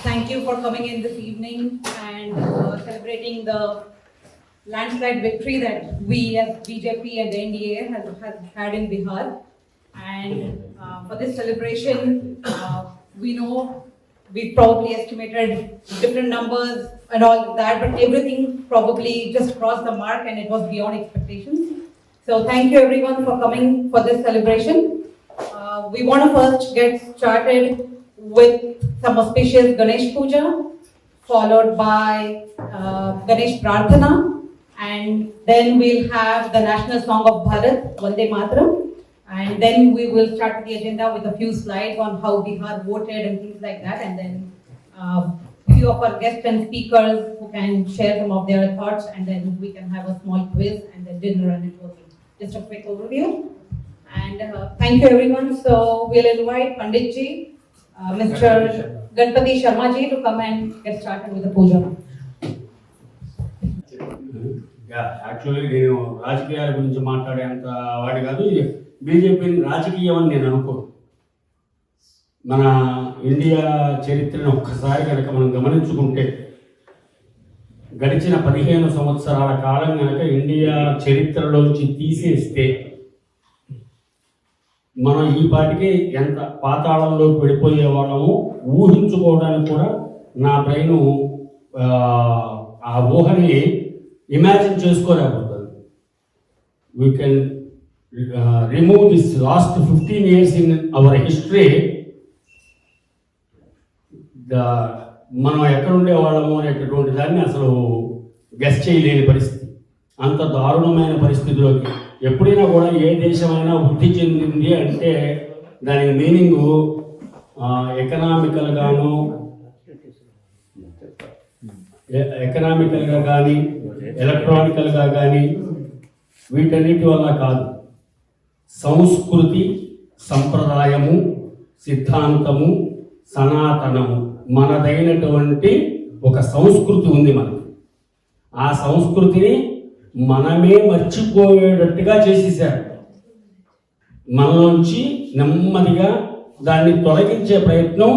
Thank you for coming in this evening and celebrating the landslide victory that we as BJP and the NDA has had in Bihar. And for this celebration, we know we probably estimated different numbers and all that, but everything probably just crossed the mark and it was beyond expectations. So thank you everyone for coming for this celebration. We want to first get started with some auspicious Ganesh Puja, followed by Ganesh Prarthana, and then we'll have the national song of Bharat, Vande Mataram, and then we will start the agenda with a few slides on how Bihar voted and things like that, and then few of our guests and speakers who can share some of their thoughts, and then we can have a small quiz and then dinner and networking. Just a quick overview. And thank you everyone. So we'll invite Pandit ji, Mr. Ganpati Sharma ji to come and get started with the puja. Yeah, actually నేను రాజకీయాల గురించి మాట్లాడేంత వాడి కాదు. బీజేపీని రాజకీయం అని నేను అనుకోను. మన ఇండియా చరిత్రను ఒక్కసారి కనుక మనం గమనించుకుంటే గడిచిన 15 సంవత్సరాల కాలం కనుక ఇండియా చరిత్రలోంచి తీసేస్తే మనం ఈ పాటికి ఎంత పాతాళంలోకి వెళ్ళిపోయే వాళ్ళము ఊహించుకోవడానికి కూడా నా బ్రెయిన్ ఆ ఊహని ఇమాజిన్ చేసుకోలేకపోతుంది. We can remove this last 15 years in our history. మనం ఎక్కడుండే వాళ్ళము అనేటటువంటి దాన్ని అసలు గెస్ చేయలేని పరిస్థితి, అంత దారుణమైన పరిస్థితిలోకి. ఎప్పుడైనా కూడా ఏ దేశమైనా వృద్ధి చెందింది అంటే దానికి మీనింగు ఎకనామికల్గా కానీ ఎలక్ట్రానికల్గా కానీ వీటన్నిటి వల్ల కాదు. సంస్కృతి, సంప్రదాయము, సిద్ధాంతము, సనాతనము, మనదైనటువంటి ఒక సంస్కృతి ఉంది మనకి. ఆ సంస్కృతిని మనమే మర్చిపోయేటట్టుగా చేసేసారు. మనలోంచి నెమ్మదిగా దాన్ని తొలగించే ప్రయత్నం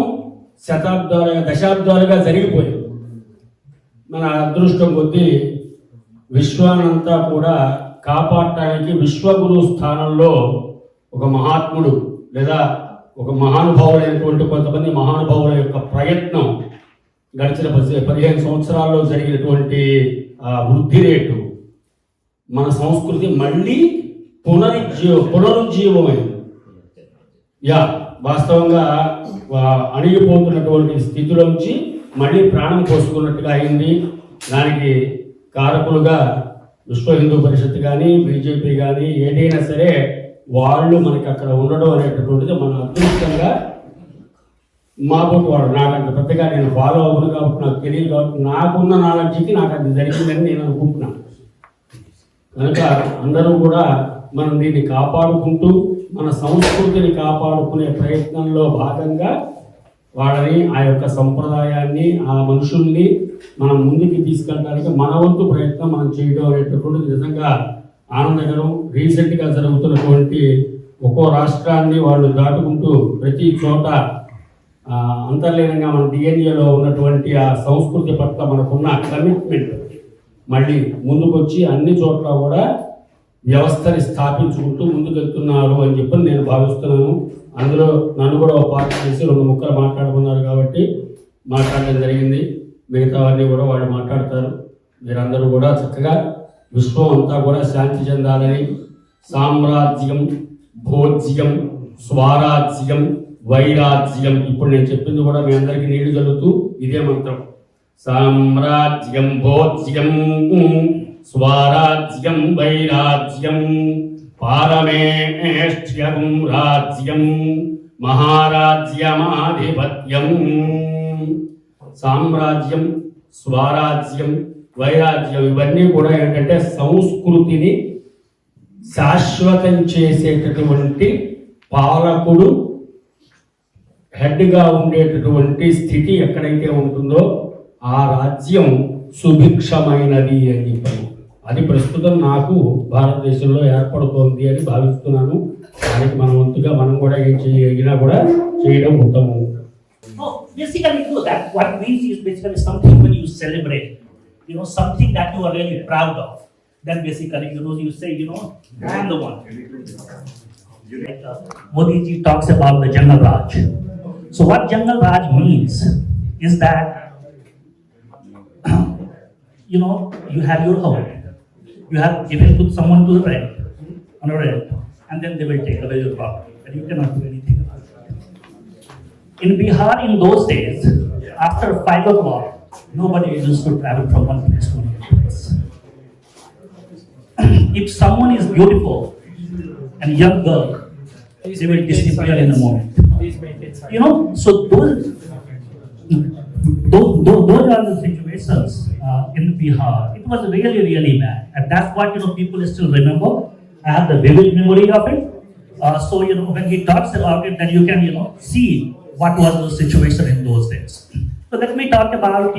దశాబ్దాలుగా జరిగిపోయింది. మన అదృష్టం కొద్దీ విశ్వానంతా కూడా కాపాడటానికి విశ్వగురు స్థానంలో ఒక మహాత్ముడు లేదా ఒక మహానుభావులైనటువంటి కొంతమంది మహానుభావుల యొక్క ప్రయత్నం గడిచిన 15 సంవత్సరాల్లో జరిగినటువంటి వృద్ధి రేటు మన సంస్కృతి మళ్ళీ పునరుజ్జీవమైంది. వాస్తవంగా అణిగిపోతున్నటువంటి స్థితిలోంచి మళ్ళీ ప్రాణం పోసుకున్నట్టుగా అయింది. దానికి కారకులుగా విశ్వ హిందూ పరిషత్ కానీ బీజేపీ కానీ ఏదైనా సరే వాళ్ళు మనకి అక్కడ ఉండడం అనేటటువంటిది మన అదృష్టంగా. మాబోటి వాడు నాకంత పెద్దగా నేను ఫాలో అవ్వను కాబట్టి నాకు తెలియదు కాబట్టి నాకున్న నాలెడ్జ్కి నాకు అది జరిగిందని నేను అనుకుంటున్నాను. కనుక అందరూ కూడా మనం దీన్ని కాపాడుకుంటూ మన సంస్కృతిని కాపాడుకునే ప్రయత్నంలో భాగంగా వాళ్ళని ఆ యొక్క సంప్రదాయాన్ని ఆ మనుషుల్ని మనం ముందుకు తీసుకెళ్ళడానికి మన వంతు ప్రయత్నం మనం చేయడం అనేటటువంటిది నిజంగా ఆనందకరం. రీసెంట్గా జరుగుతున్నటువంటి ఒక్కో రాష్ట్రాన్ని వాళ్ళు దాటుకుంటూ ప్రతి చోట అంతర్లీనంగా మన డిఎన్ఏలో ఉన్నటువంటి ఆ సంస్కృతి పట్ల మనకున్న కమిట్మెంట్ మళ్ళీ ముందుకొచ్చి అన్ని చోట్ల కూడా వ్యవస్థని స్థాపించుకుంటూ ముందుకెళ్తున్నారు అని చెప్పి నేను భావిస్తున్నాను. అందులో నన్ను కూడా ఒక పార్ట్ చేసి 2 ముక్కలు మాట్లాడుకున్నారు కాబట్టి మాట్లాడడం జరిగింది. మిగతావన్నీ కూడా వాళ్ళు మాట్లాడతారు. మీరందరూ కూడా చక్కగా విశ్వం అంతా కూడా శాంతి చెందాలని, సామ్రాజ్యం, భోజ్యం, స్వరాజ్యం, వైరాజ్యం, ఇప్పుడు నేను చెప్పింది కూడా మీ అందరికీ నీళ్లు జరుగుతూ ఇదే మంత్రం. సామ్రాజ్యం, భోజ్యం, స్వరాజ్యం, వైరాజ్యం, పారమేష్ట్యం, రాజ్యం, మహారాజ్యమాధిపత్యం. సామ్రాజ్యం, స్వరాజ్యం, వైరాజ్యం ఇవన్నీ కూడా ఏంటంటే సంస్కృతిని శాశ్వతం చేసేటటువంటి పాలకుడు హెడ్గా ఉండేటటువంటి స్థితి ఎక్కడైతే ఉంటుందో ఆ రాజ్యం సుభిక్షమైనది అని చెప్పాను. అది ప్రస్తుతం నాకు భారతదేశంలో ఏర్పడుతోంది అని భావిస్తున్నాను. దానికి మన వంతుగా మనం కూడా ఏం చేయగినా కూడా చేయడం ఉత్తమం. basically, that what means is basically something when you celebrate, something that you are really proud of. Then basically, you say, I am the one. Like, Modi ji talks about the Jangal Raj. So what Jangal Raj means is that, you have your home. You have given to someone to rent, on a rent, and then they will take away your property, and you cannot do anything about it. In Bihar, in those days, after 5 o'clock, nobody used to travel from one place to another place. If someone is beautiful and young girl, they will disappear in a moment. So those are the situations in Bihar. It was really, really bad. And that's what, people still remember. I have the vivid memory of it. So, when he talks about it, then you can, see what was the situation in those days. So let me talk about,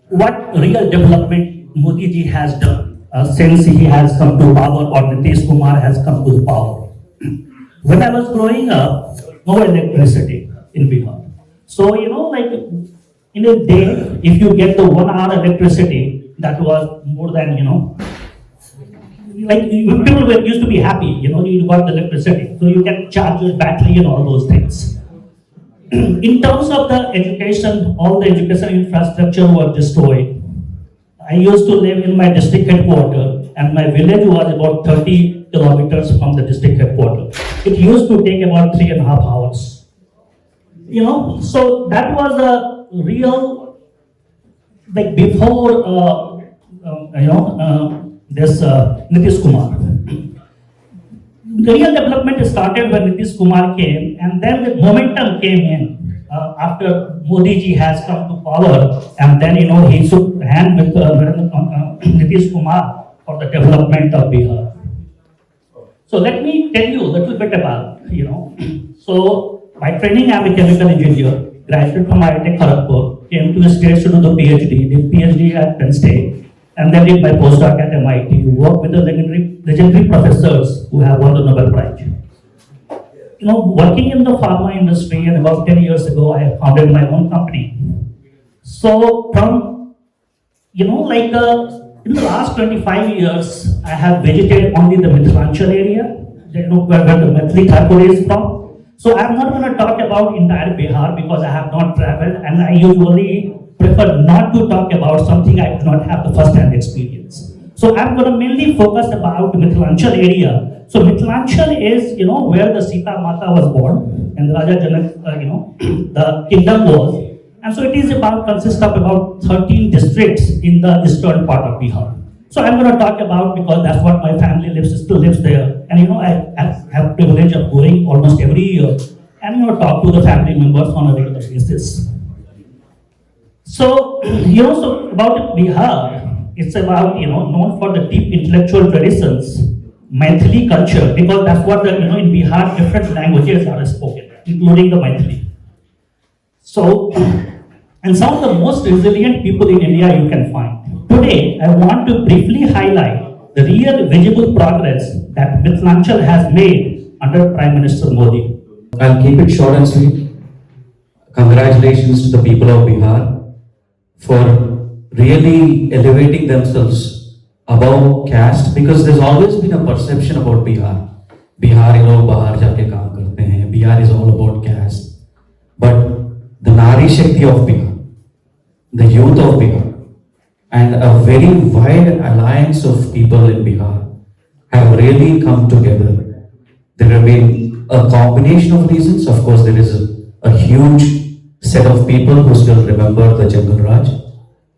what real development Modi ji has done since he has come to power, or Nitish Kumar has come to the power. When I was growing up, no electricity in Bihar. So, like in a day, if you get the 1 hour electricity, that was more than, like people were used to be happy, you got the electricity. So you can charge your battery and all those things. In terms of the education, all the education infrastructure was destroyed. I used to live in my district headquarters, and my village was about 30 kilometers from the district headquarters. It used to take about 3.5 hours. So that was a real, like before, this Nitish Kumar. The real development started when Nitish Kumar came, and then the momentum came in after Modi ji has come to power, and then he shook hand with Nitish Kumar for the development of Bihar. So let me tell you a little bit about, So by training, I'm a chemical engineer, graduated from IIT Kharagpur, came to the States to do the PhD, did PhD at Penn State, and then did my postdoc at MIT, worked with the legendary professors who have won the Nobel Prize. Working in the pharma industry, and about 10 years ago, I founded my own company. So from, in the last 25 years, I have visited only the Mithilanchal area, where the Maithili Thakur is from. So I'm not going to talk about entire Bihar because I have not traveled, and I usually prefer not to talk about something I do not have the first-hand experience. So I'm going to mainly focus about the Mithilanchal area. So Mithilanchal is, where the Sita Mata was born, and Raja Janak, the kingdom was. And so it is consists of about 13 districts in the eastern part of Bihar. So I'm going to talk about, because that's what my family still lives there. And I have privilege of going almost every year and talk to the family members on a regular basis. So, so about Bihar, it's about, known for the deep intellectual traditions, Maithili culture, because that's what in Bihar, different languages are spoken, including the Maithili. So, and some of the most resilient people in India you can find. Today, I want to briefly highlight the real visible progress that Mithilanchal has made under Prime Minister Modi. I'll keep it short and sweet. Congratulations to the people of Bihar for really elevating themselves above caste, because there's always been a perception about Bihar. Bihar, bahar jaake kaam karte hain. Bihar is all about caste. But the Nari Shakti of Bihar, the youth of Bihar, and a very wide alliance of people in Bihar have really come together. There have been a combination of reasons. Of course, there is a huge set of people who still remember the Jangal Raj,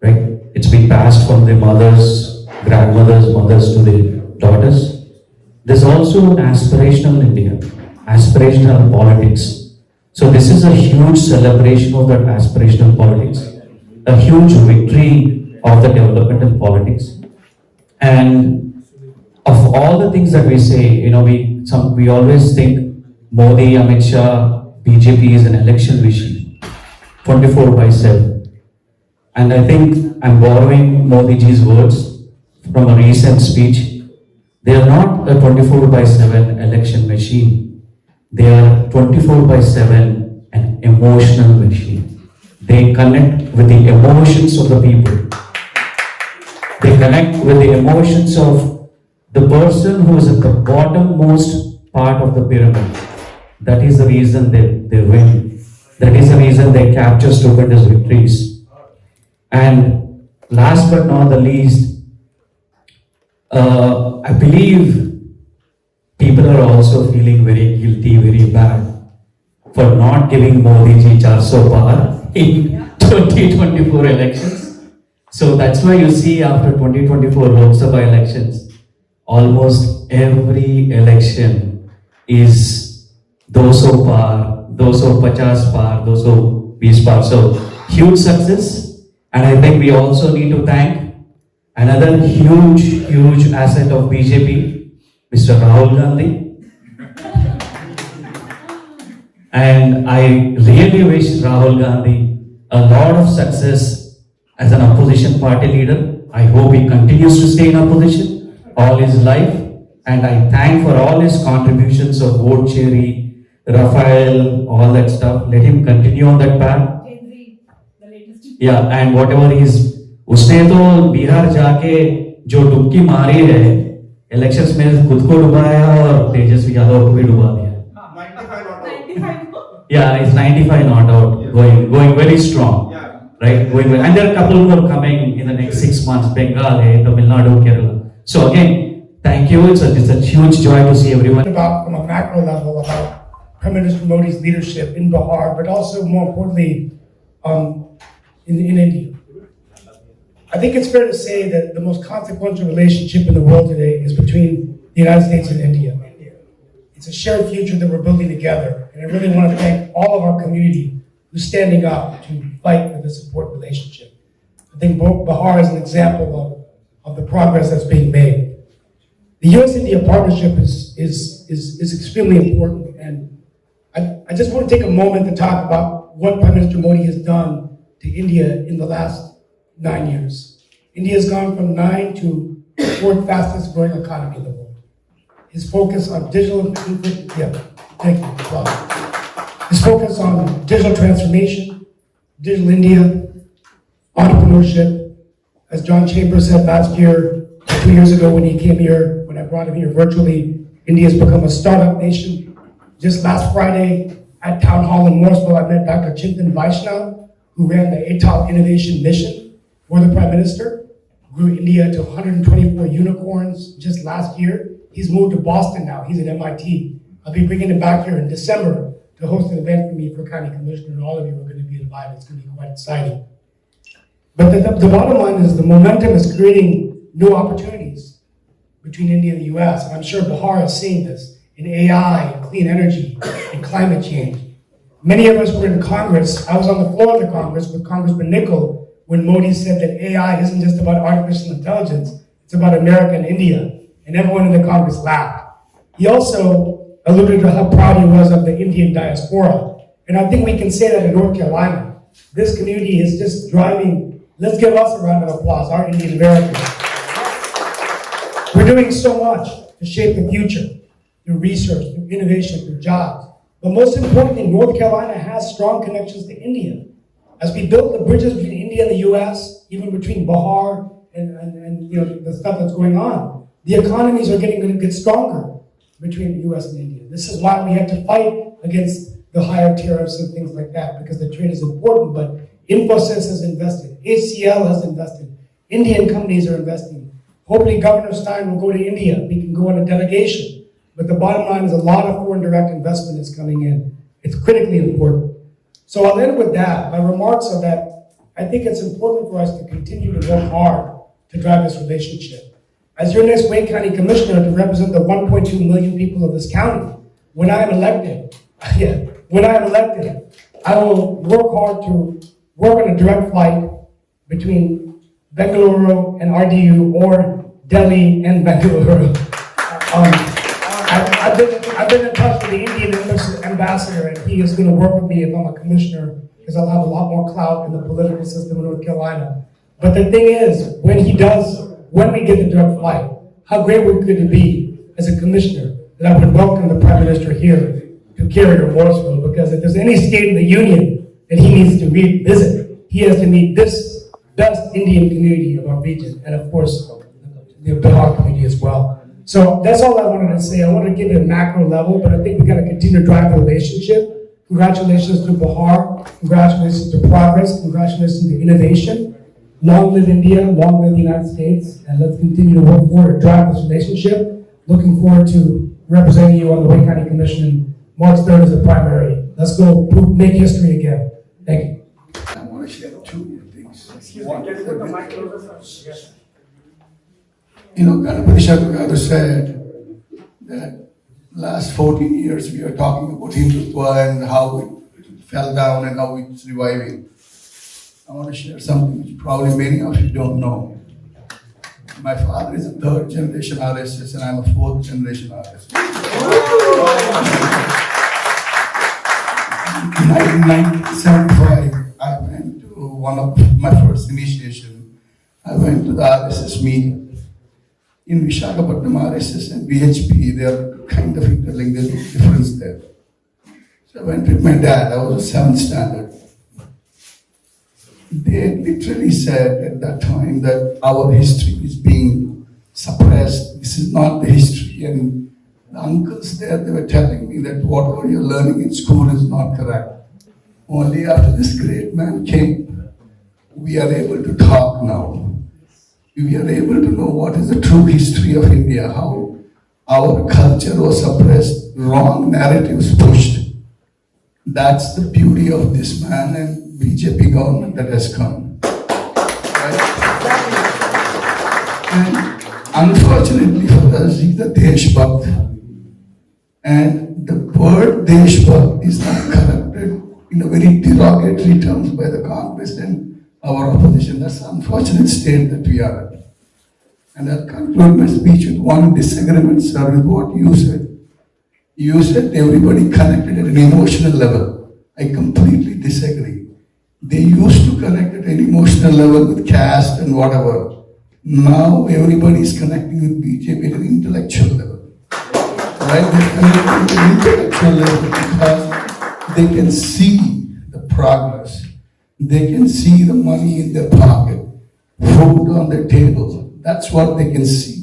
right? It's been passed from their mothers, grandmothers, mothers to their daughters. There's also an aspirational India, aspirational politics. So this is a huge celebration of that aspirational politics, a huge victory of the developmental politics. And of all the things that we say, we always think Modi, Amit Shah, BJP is an election machine, 24/7. And I think I'm borrowing Modi ji's words from a recent speech. They are not a 24/7 election machine. They are 24/7 an emotional machine. They connect with the emotions of the people. They connect with the emotions of the person who is at the bottommost part of the pyramid. That is the reason they win. That is the reason they capture stupendous victories. And last but not the least, I believe people are also feeling very guilty, very bad for not giving Modi ji 400 par in 2024 elections. So that's why you see after 2024 Lok Sabha elections, almost every election is 200 par, 250 par, 220 par. So huge success. And I think we also need to thank another huge asset of BJP, Mr. Rahul Gandhi. And I really wish Rahul Gandhi a lot of success as an opposition party leader. I hope he continues to stay in opposition all his life. And I thank for all his contributions of vote cherry, Rafael, all that stuff. Let him continue on that path. Yeah, and whatever he's, उसने तो बिहार जाके जो डुबकी मारी है elections में खुद को डुबाया और तेजस्वी यादव को भी डुबा दिया. 95. Yeah, it's 95 not out, going very strong. Right, going well. And there are a couple more coming in the next 6 months. Bengal, Tamil Nadu, Kerala. So again, thank you. It's a huge joy to see everyone. About from a macro level about Prime Minister Modi's leadership in Bihar, but also more importantly, in India. I think it's fair to say that the most consequential relationship in the world today is between the United States and India. It's a shared future that we're building together, and I really want to thank all of our community who's standing up to fight for this important relationship. I think Bihar is an example of the progress that's being made. The U.S.-India partnership is extremely important, and I just want to take a moment to talk about what Prime Minister Modi has done to India in the last 9 years. India has gone from 9 to the 4th fastest growing economy in the world. His focus on digital, thank you. Wow. His focus on digital transformation, digital India, entrepreneurship. As John Chambers said last year, 2 years ago when he came here, when I brought him here virtually, India has become a startup nation. Just last Friday at Town Hall in Morrisville, I met Dr. Chintan Vaishnav, who ran the Etela Innovation Mission for the Prime Minister, grew India to 124 unicorns just last year. He's moved to Boston now. He's at MIT. I'll be bringing him back here in December to host an event for me for County Commissioner, and all of you are going to be invited. It's going to be quite exciting. But the bottom line is the momentum is creating new opportunities between India and the US, and I'm sure Bihar is seeing this in AI, and clean energy, and climate change. Many of us were in Congress. I was on the floor of the Congress with Congressman Nikhil when Modi said that AI isn't just about artificial intelligence, it's about America and India. And everyone in the Congress laughed. He also alluded to how proud he was of the Indian diaspora. And I think we can say that in North Carolina. This community is just driving, let's give us a round of applause, our Indian Americans. We're doing so much to shape the future, through research, through innovation, through jobs. But most importantly, North Carolina has strong connections to India. As we build the bridges between India and the US, even between Bihar and the stuff that's going on, the economies are going to get stronger between the US and India. This is why we have to fight against the higher tariffs and things like that, because the trade is important, but Infosys has invested, HCL has invested, Indian companies are investing. Hopefully Governor Stein will go to India, we can go on a delegation. But the bottom line is a lot of foreign direct investment is coming in. It's critically important. So I'll end with that. My remarks are that I think it's important for us to continue to work hard to drive this relationship. As your next Wayne County Commissioner to represent the 1.2 million people of this county, when I am elected, I will work hard to work on a direct flight between Bengaluru and RDU or Delhi and Bengaluru. I've been in touch with the Indian ambassador, and he is going to work with me if I'm a commissioner, because I'll have a lot more clout in the political system in North Carolina. But the thing is, when we get the direct flight, how great would it be as a commissioner that I would welcome the Prime Minister here to carry remorseful, because if there's any state in the union that he needs to revisit, he has to meet this best Indian community of our region, and of course, the Bihar community as well. So that's all I wanted to say. I wanted to give it a macro level, but I think we got to continue to drive the relationship. Congratulations to Bihar. Congratulations to progress. Congratulations to innovation. Long live India. Long live the United States. And let's continue to work forward to drive this relationship. Looking forward to representing you on the Wayne County Commission March 3rd as a primary. Let's go make history again. Thank you. I want to share two things. One, Ganapati Sharma said that last 14 years we are talking about Hindutva and how it fell down and how it's reviving. I want to share something which probably many of you don't know. My father is a third generation RSS and I'm a fourth generation RSS. In 1975, I went to one of my first initiation. I went to the RSS meeting. In Visakhapatnam, RSS and BJP, they are kind of interlinked, there's no difference there. So I went with my dad, I was a 7th standard. They literally said at that time that our history is being suppressed, this is not the history. And the uncles there, they were telling me that whatever you're learning in school is not correct. Only after this great man came, we are able to talk now. We are able to know what is the true history of India, how our culture was suppressed, wrong narratives pushed. That's the beauty of this man and BJP government that has come. Right? And unfortunately for us, he's a Deshbhakt. And the word Deshbhakt is not corrupted in a very derogatory terms by the Congress and our opposition. That's the unfortunate state that we are at. And I'll conclude my speech with one disagreement, sir, with what you said. You said everybody connected at an emotional level. I completely disagree. They used to connect at an emotional level with caste and whatever. Now everybody is connecting with BJP at an intellectual level. Right? They're connecting at an intellectual level because they can see the progress. They can see the money in their pocket, food on their table. That's what they can see.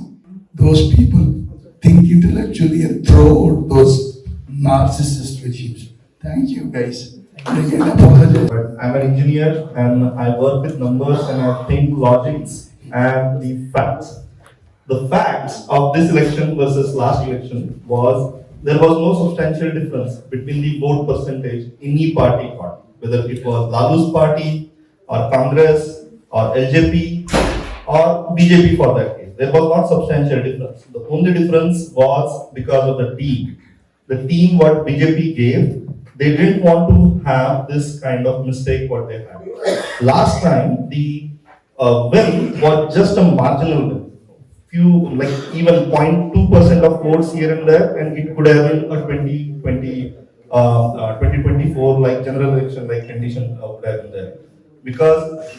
Those people think intellectually and throw out those narcissist regimes. Thank you, guys. I again apologize. But I'm an engineer and I work with numbers and I think logics and the facts. The facts of this election versus last election was there was no substantial difference between the vote percentage any party got. Whether it was Lalu's party, or Congress, or LJP, or BJP for that case. There was not substantial difference. The only difference was because of the team. The team what BJP gave, they didn't want to have this kind of mistake what they had. Last time, the win was just a marginal win. Few, like even 0.2% of votes here and there, and it could have been a 2024 like general election like condition would have been there. Because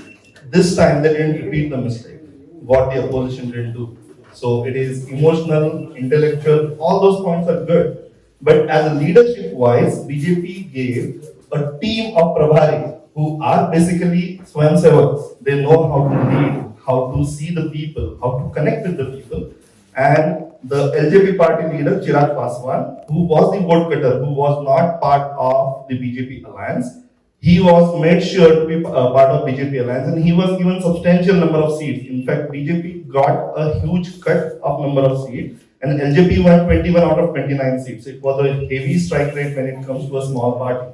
this time they didn't repeat the mistake, what the opposition didn't do. So it is emotional, intellectual, all those points are good. But as a leadership wise, BJP gave a team of Prabhari who are basically Swayamsevaks. They know how to lead, how to see the people, how to connect with the people. And the LJP party leader, Chirag Paswan, who was the vote getter, who was not part of the BJP alliance, he was made sure to be part of BJP alliance and he was given substantial number of seats. In fact, BJP got a huge cut of number of seats and LJP won 21 out of 29 seats. It was a heavy strike rate when it comes to a small party.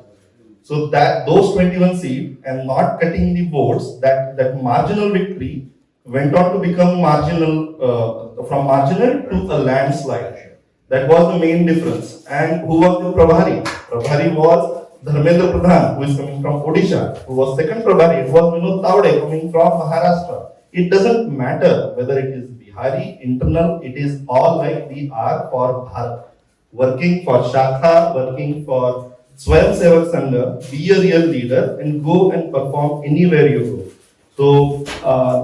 So that those 21 seats and not cutting the votes, that marginal victory went on to become marginal, from marginal to a landslide. That was the main difference. And who was the Prabhari? Prabhari was Dharmendra Pradhan, who is coming from Odisha, who was second Prabhari. It was Vinod Tawde coming from Maharashtra. It doesn't matter whether it is Bihari, internal, it is all like we are for Bharat. Working for Shakha, working for Swayamsevak Sangha, be a real leader and go and perform anywhere you go. So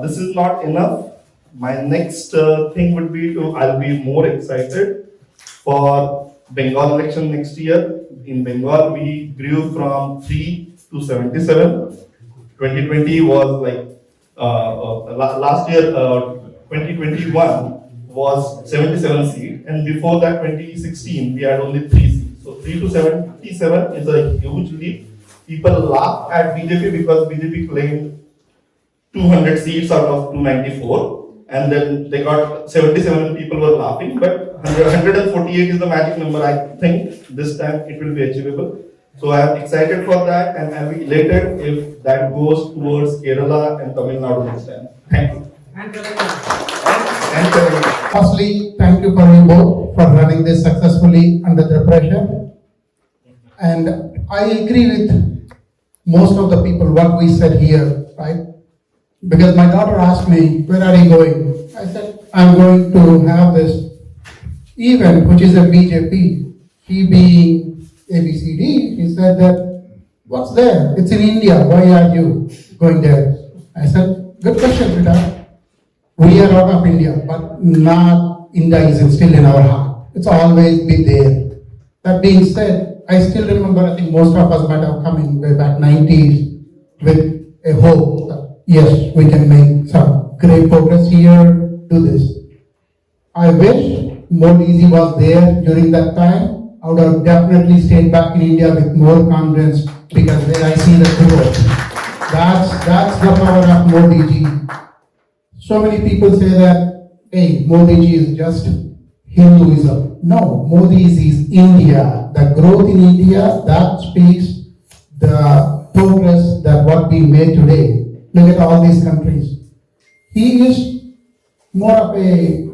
this is not enough. My next thing would be I'll be more excited for Bengal election next year. In Bengal, we grew from 3 to 77. 2020 was like, last year, 2021 was 77 seats, and before that 2016 we had only 3 seats. So 3 to 77 is a huge leap. People laugh at BJP because BJP claimed 200 seats out of 294, and then they got 77 people were laughing, but 148 is the magic number. I think this time it will be achievable. So I am excited for that, and I'll be elated if that goes towards Kerala and Tamil Nadu next time. Thank you. And Firstly, thank you for you both for running this successfully under the pressure. And I agree with most of the people what we said here, right? Because my daughter asked me, where are you going? I said, I'm going to have this event, which is a BJP. She being ABCD, she said that, what's there? It's in India. Why are you going there? I said, good question, Rita. We are out of India, but not India is still in our heart. It's always been there. That being said, I still remember, I think most of us might have come in way back 90s with a hope that yes, we can make some great progress here, do this. I wish Modi was there during that time. I would have definitely stayed back in India with more confidence because there I see the growth. That's the power of Modi ji. So many people say that, hey, Modi ji is just Hinduism. No, Modi is India. The growth in India, that speaks the progress that what we made today. Look at all these countries. He is more of a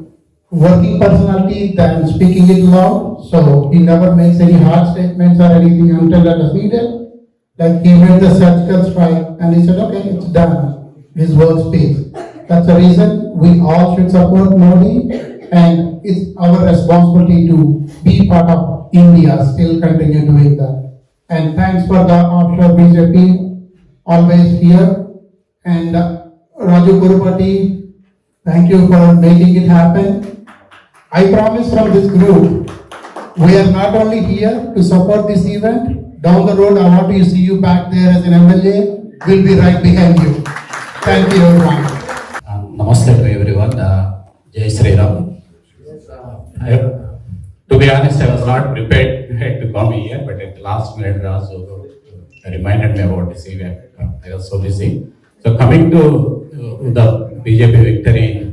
working personality than speaking it loud. So he never makes any hard statements or anything until it is needed. Like he made the surgical strike and he said, okay, it's done. His word speaks. That's the reason we all should support Modi, and it's our responsibility to be part of India, still continue doing that. And thanks for the offshore BJP, always here. And Raju Gurupati, thank you for making it happen. I promise from this group, we are not only here to support this event, down the road I want to see you back there as an MLA, we'll be right behind you. Thank you everyone. Namaste to everyone. Jai Sri Ram. To be honest, I was not prepared to come here, but at the last minute, Raju reminded me about this event. I was so busy. So coming to the BJP victory,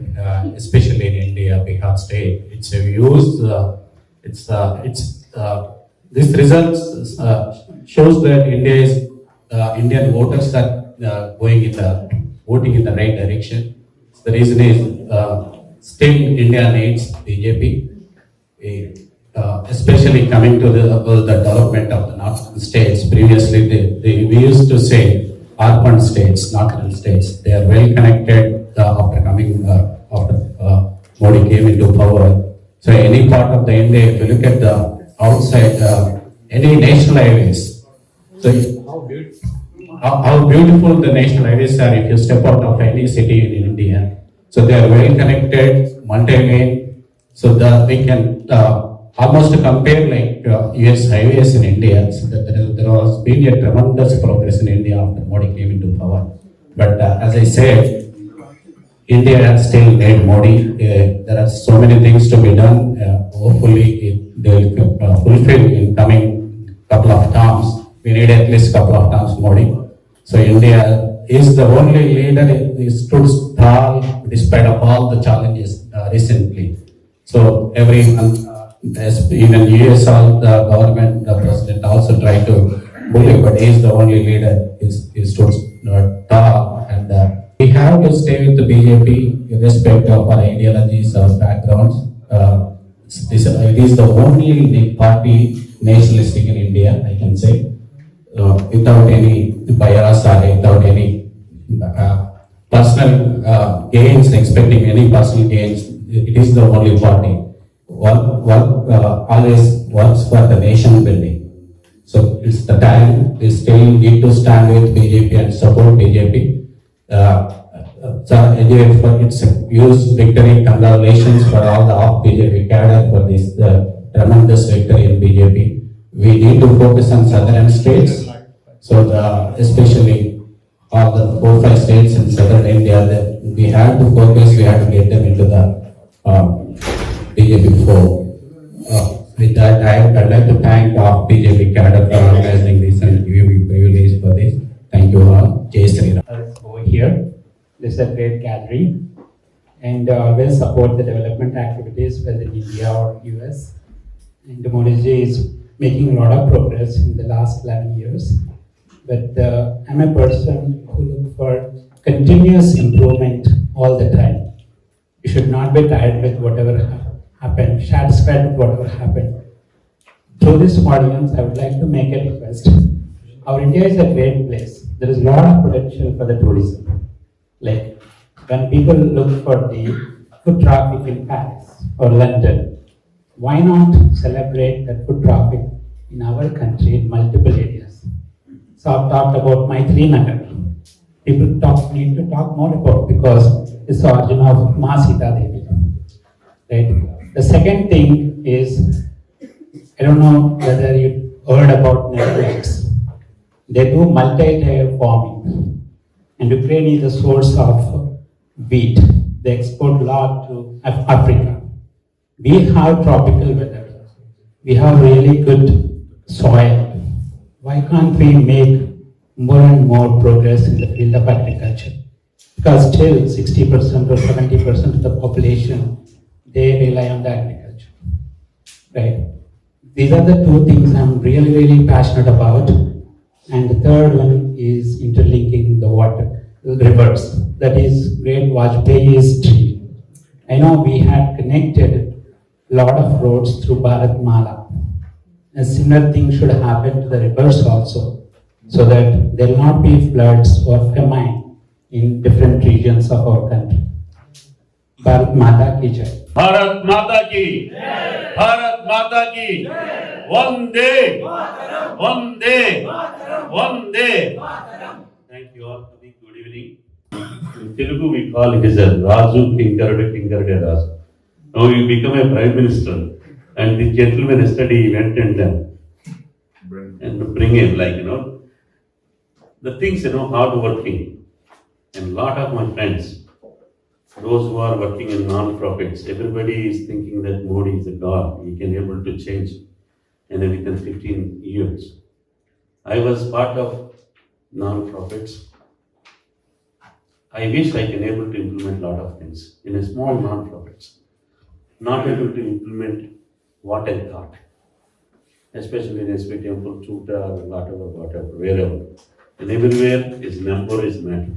especially in India, Bihar state, it's a huge. This results shows that Indian voters are voting in the right direction. The reason is still India needs BJP, especially coming to the development of the northern states. Previously, we used to say urban states, northern states. They are well connected after Modi came into power. So any part of the India, if you look at the outside, any national highways. So how beautiful the national highways are if you step out of any city in India. So they are well connected, multi-lane, so that we can almost compare like US highways in India. So that there has been a tremendous progress in India after Modi came into power. But as I said, India has still need Modi. There are so many things to be done. Hopefully they will fulfill in coming couple of terms. We need at least couple of terms Modi. So India is the only leader who stood tall despite of all the challenges recently. So everyone, even US, all the government, the president also tried to bully, but he is the only leader. He stood tall, and we have to stay with the BJP irrespective of our ideologies or backgrounds. It is the only party nationalistic in India, I can say. Without any bias or without any personal gains, expecting any personal gains, it is the only party. Always works for the nation building. So it's the time we still need to stand with BJP and support BJP. So anyway, it's a huge victory. Congratulations for all the BJP cadre for this tremendous victory in BJP. We need to focus on southern states. So especially all the 4-5 states in southern India, that we have to focus, we have to get them into the BJP fold. With that, I'd like to thank BJP cadre for organizing this and giving me privilege for this. Thank you all. Jai Sri Ram. Over here, this is a great gathering, and always support the development activities whether in India or US. And Modi ji is making a lot of progress in the last 11 years. But I'm a person who look for continuous improvement all the time. You should not be tired with whatever happened, satisfied with whatever happened. Through this audience, I would like to make a request. Our India is a great place. There is a lot of potential for the tourism. Like when people look for the food traffic in Paris or London, why not celebrate that food traffic in our country in multiple areas? So I've talked about Maitri Nagar. People need to talk more about because it's the origin of Ma Sita Devi. Right? The second thing is, I don't know whether you heard about Netherlands. They do multi-layer farming, and Ukraine is the source of wheat. They export a lot to Africa. We have tropical weather. We have really good soil. Why can't we make more and more progress in the field of agriculture? Because still 60% or 70% of the population, they rely on the agriculture, right? These are the two things I'm really passionate about. And the third one is interlinking the water, rivers. That is great Vajpayee's dream. I know we had connected a lot of roads through Bharat Mala. A similar thing should happen to the rivers also, so that there will not be floods or famine in different regions of our country. Bharat Mata ki jai. Bharat Mata ki jai. Bharat Mata ki jai. Vande Vande Vande. Thank you all for the good evening. In Telugu we call it as a Raju Kinkarade Raju. Now you become a Prime Minister, and the gentleman yesterday went and bring him, like, the things, hard working. And a lot of my friends, those who are working in non-profits, everybody is thinking that Modi is a god. He can able to change within 15 years. I was part of non-profits. I wish I can able to implement a lot of things in a small non-profits. Not able to implement what I thought, especially in SP Temple, Chuta, whatever, wherever. And everywhere is number is matter.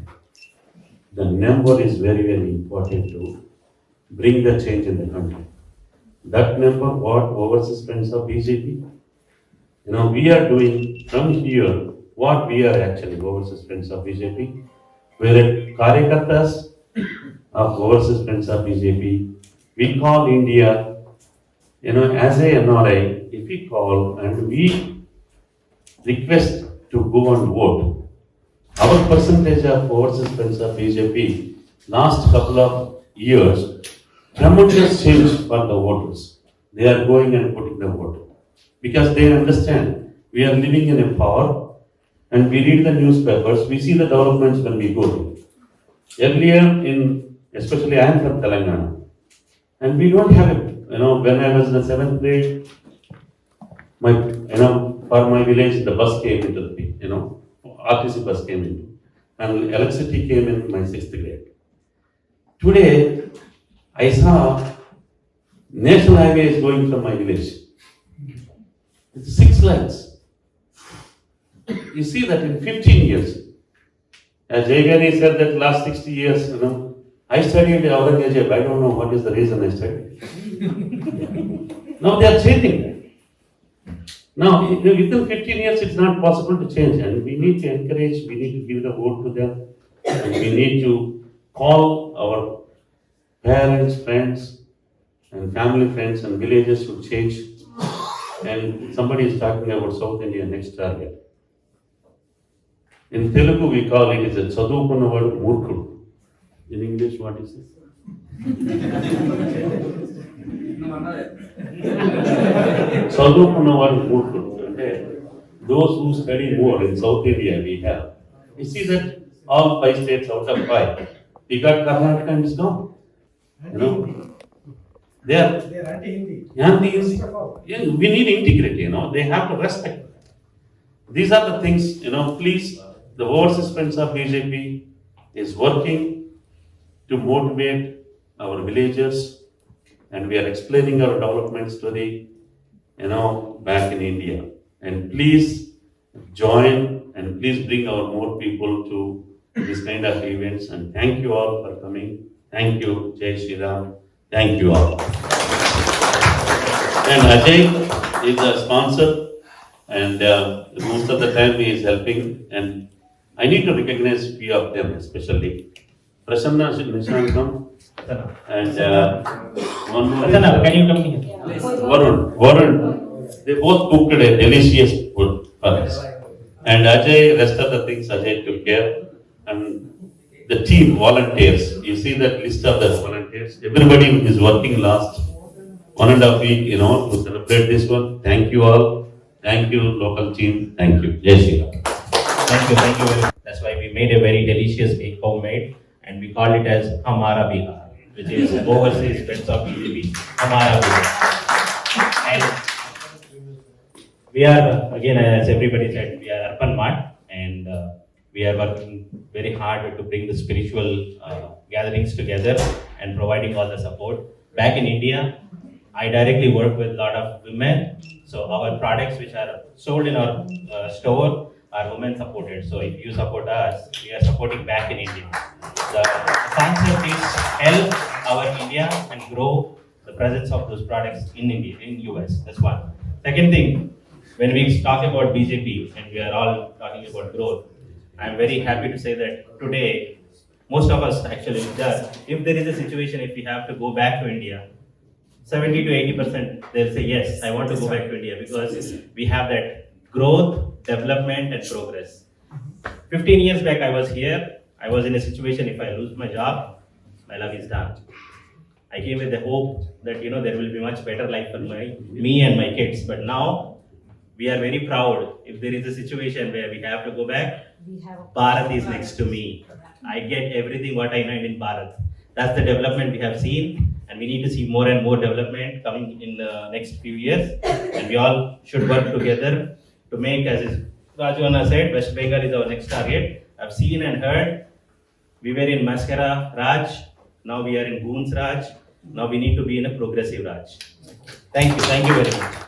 The number is very important to bring the change in the country. That number, what overseas friends of BJP, we are doing from here what we are actually overseas friends of BJP. We're Karyakartas of overseas friends of BJP. We call India, as a NRI, if we call and we request to go and vote, our percentage of overseas friends of BJP last couple of years, tremendous change for the voters. They are going and putting the vote because they understand we are living in a power, and we read the newspapers, we see the developments when we go. Earlier especially I am from Telangana, and we don't have when I was in the 7th grade, for my village, the bus came into the, RTC bus came in, and electricity came in my 6th grade. Today, I saw national highway is going from my village. It's 6 lanes. You see that in 15 years. As Jayagani said that last 60 years, I studied Aurangzeb. I don't know what is the reason I studied. Now they are changing that. Now, within 15 years, it's not possible to change, and we need to encourage, we need to give the vote to them, and we need to call our parents, friends, and family friends and villages to change. And somebody is talking about South India next target. In Telugu, we call it as a Chadukunnavadu Murkudu. In English, what is this? చదువుకున్న వారు మూర్ఖుడు అంటే those who study more in South India we have. You see that all 5 states out of 5, we got Karnataka and it's gone. You know, they are anti-Hindi. Yeah, we need integrity. You know, they have to respect. These are the things. You know, please, the overseas friends of BJP is working to motivate our villagers, and we are explaining our development story. You know, back in India. And please join and please bring our more people to this kind of events. And thank you all for coming. Thank you, Jai Shri Ram. Thank you all. And Ajay is the sponsor, and most of the time he is helping. And I need to recognize few of them, especially Prasanna Nishankam and one more. Prasanna, can you come here? Varun. They both cooked a delicious food for us. And Ajay, rest of the things Ajay took care. And the team, volunteers, you see that list of the volunteers. Everybody is working last 1.5 week, you know, to celebrate this one. Thank you all. Thank you, local team. Thank you. Jai Shri Ram. Thank you very much. That's why we made a very delicious cake, homemade, and we call it as Hamara Bihar, which is overseas friends of BJP. Hamara Bihar. And we are, again, as everybody said, we are Arpan Mart, and we are working very hard to bring the spiritual gatherings together and providing all the support. Back in India, I directly work with a lot of women, so our products which are sold in our store are women supported. So if you support us, we are supporting back in India. The concept is help our India and grow the presence of those products in India, in US. That's one. Second thing, when we talk about BJP and we are all talking about growth, I'm very happy to say that today, most of us actually, if there is a situation, if we have to go back to India, 70 to 80% they'll say, yes, I want to go back to India because we have that growth, development and progress. 15 years back I was here, I was in a situation if I lose my job, my life is done. I came with the hope that, you know, there will be much better life for me and my kids. But now we are very proud if there is a situation where we have to go back, Bharat is next to me. I get everything what I need in Bharat. That's the development we have seen, and we need to see more and more development coming in the next few years. And we all should work together to make, as Raju Anna said, West Bengal is our next target. I've seen and heard. We were in Mascara Raj, now we are in Goons Raj. Now we need to be in a progressive Raj. Thank you very much.